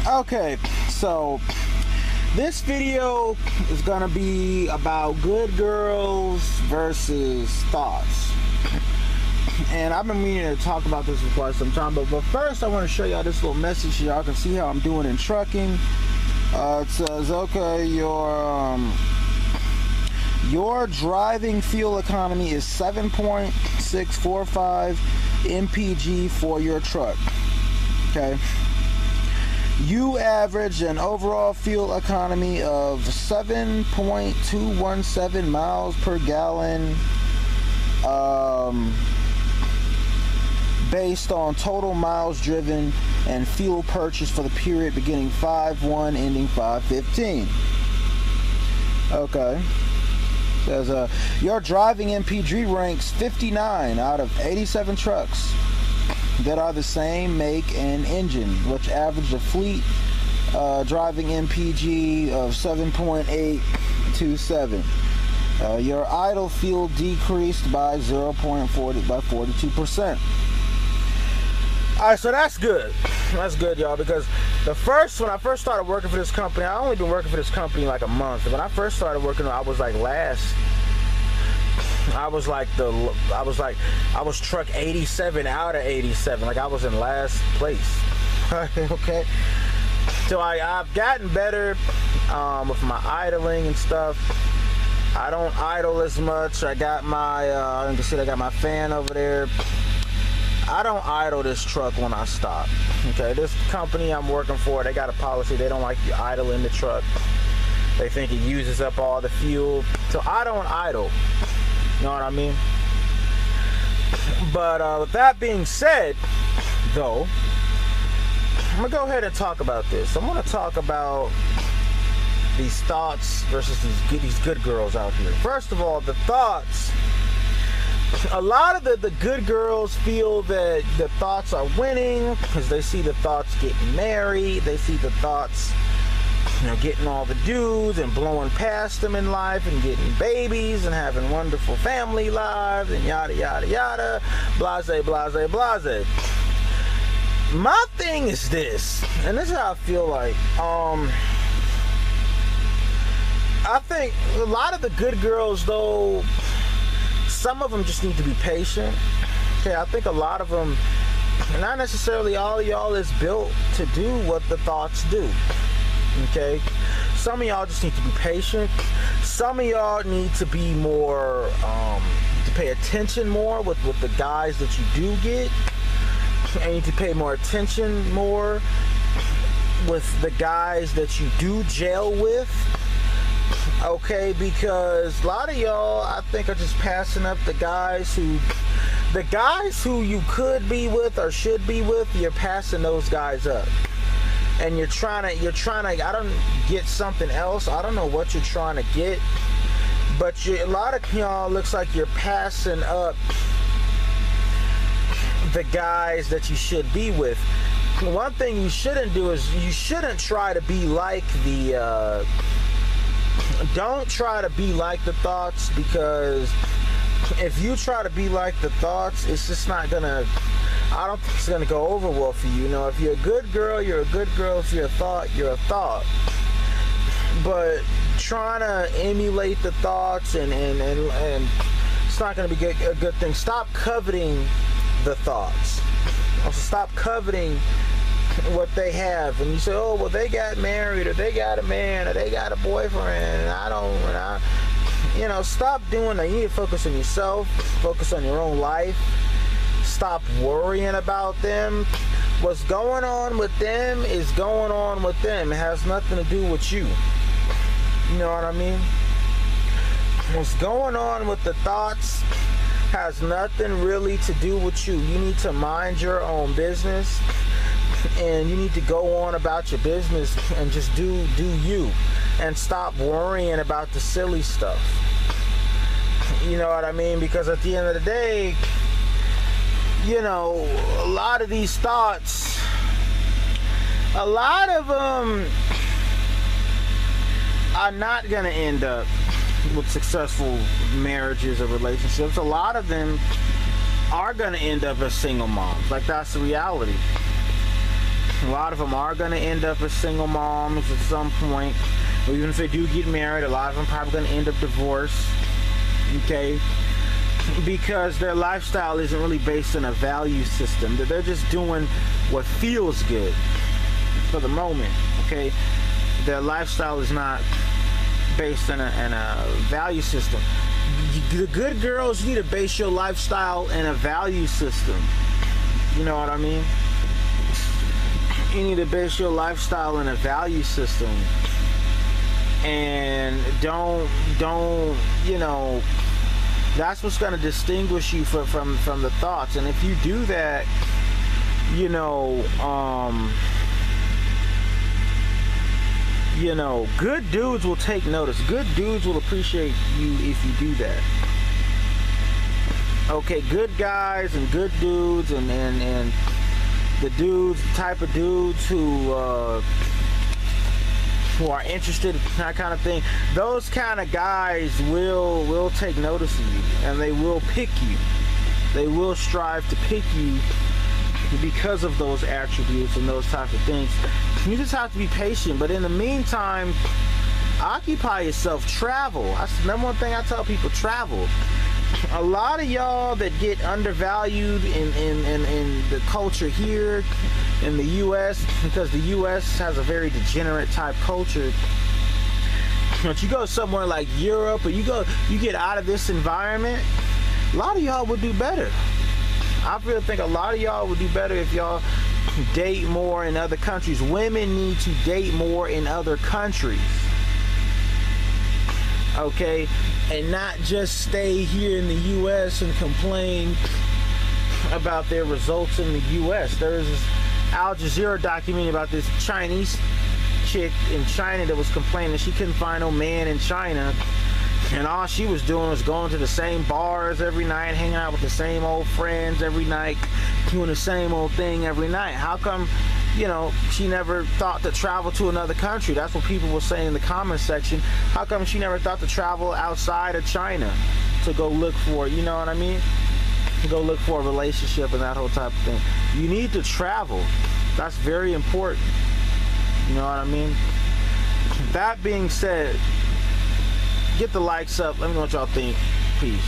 Okay, so this video is gonna be about good girls versus thoughts. And I've been meaning to talk about this for quite some time, but first I want to show y'all this little message so y'all can see how I'm doing in trucking. It says, okay, your driving fuel economy is 7.645 mpg for your truck. Okay. You average an overall fuel economy of 7.217 miles per gallon based on total miles driven and fuel purchased for the period beginning 5/1 ending 5/15. Okay. Says your driving MPG ranks 59 out of 87 trucks that are the same make and engine, which averaged a fleet driving MPG of 7.827. Your idle fuel decreased by 42%. Alright, so that's good. That's good, y'all, because when I first started working for this company, I only been working for this company like a month. When I first started working, I was truck 87 out of 87. Like I was in last place. Okay. So I've gotten better with my idling and stuff. I don't idle as much. I got my you can see I got my fan over there. I don't idle this truck when I stop. Okay, this company I'm working for, they got a policy. They don't like you idling the truck. They think it uses up all the fuel. So I don't idle. You know what I mean? But with that being said, though, I'm gonna go ahead and talk about this. I'm gonna talk about these thoughts versus these good girls out here. First of all, the thoughts. A lot of the good girls feel that the thoughts are winning because they see the thoughts getting married. They see the thoughts, getting all the dudes and blowing past them in life and getting babies and having wonderful family lives and yada, yada, yada, blase, blase, blase. My thing is this, and this is how I feel like, I think a lot of the good girls, though, some of them just need to be patient. Okay, I think a lot of them, not necessarily all of y'all is built to do what the thoughts do. Okay, some of y'all just need to be patient. Some of y'all need to be more to pay attention more with the guys that you do get. And you need to pay more attention more with the guys that you do jail with. Okay, because a lot of y'all, I think, are just passing up the guys who you could be with or should be with. You're passing those guys up. And you're trying to, I don't get something else. I don't know what you're trying to get. But a lot of y'all looks like you're passing up the guys that you should be with. One thing you shouldn't do is you shouldn't try to be like don't try to be like the thoughts, because if you try to be like the thoughts, it's just not gonna, I don't think it's gonna go over well for you. If you're a good girl, you're a good girl. If you're a thought, you're a thought. But trying to emulate the thoughts and it's not gonna be a good thing. Stop coveting the thoughts. Also, stop coveting what they have. And you say, oh, well, they got married, or they got a man, or they got a boyfriend, and stop doing that. You need to focus on yourself, focus on your own life. Stop worrying about them. What's going on with them is going on with them. It has nothing to do with you. You know what I mean? What's going on with the thoughts has nothing really to do with you. You need to mind your own business, and you need to go on about your business and just do you, and stop worrying about the silly stuff. You know what I mean? Because at the end of the day, a lot of these thoughts, a lot of them are not going to end up with successful marriages or relationships. A lot of them are going to end up as single moms. Like, that's the reality. A lot of them are going to end up as single moms at some point. Or even if they do get married, a lot of them probably going to end up divorced. Okay? Because their lifestyle isn't really based on a value system. They're just doing what feels good for the moment. Okay? Their lifestyle is not based on a value system. The good girls, you need to base your lifestyle in a value system. You know what I mean? You need to base your lifestyle in a value system. And don't, you know, that's what's going to distinguish you from the thoughts. And if you do that, you know, good dudes will take notice. Good dudes will appreciate you if you do that. Okay, good guys and good dudes and the dudes, the type of dudes who are interested in that kind of thing, those kind of guys will take notice of you, and they will pick you. They will strive to pick you because of those attributes and those types of things. You just have to be patient, but in the meantime, occupy yourself. Travel. That's the number one thing I tell people. Travel. A lot of y'all that get undervalued in the culture here in the U.S., because the U.S. has a very degenerate type culture. But you go somewhere like Europe, or you get out of this environment, a lot of y'all would do better. I really think a lot of y'all would do better if y'all date more in other countries. Women need to date more in other countries. Okay? And not just stay here in the U.S. and complain about their results in the U.S. There's this Al Jazeera documentary about this Chinese chick in China that was complaining she couldn't find no man in China, and all she was doing was going to the same bars every night, hanging out with the same old friends every night, doing the same old thing every night. How come, you know, she never thought to travel to another country? That's what people were saying in the comment section. How come she never thought to travel outside of China to go look for, you know what I mean? To go look for a relationship and that whole type of thing. You need to travel. That's very important. You know what I mean? That being said, get the likes up. Let me know what y'all think. Peace.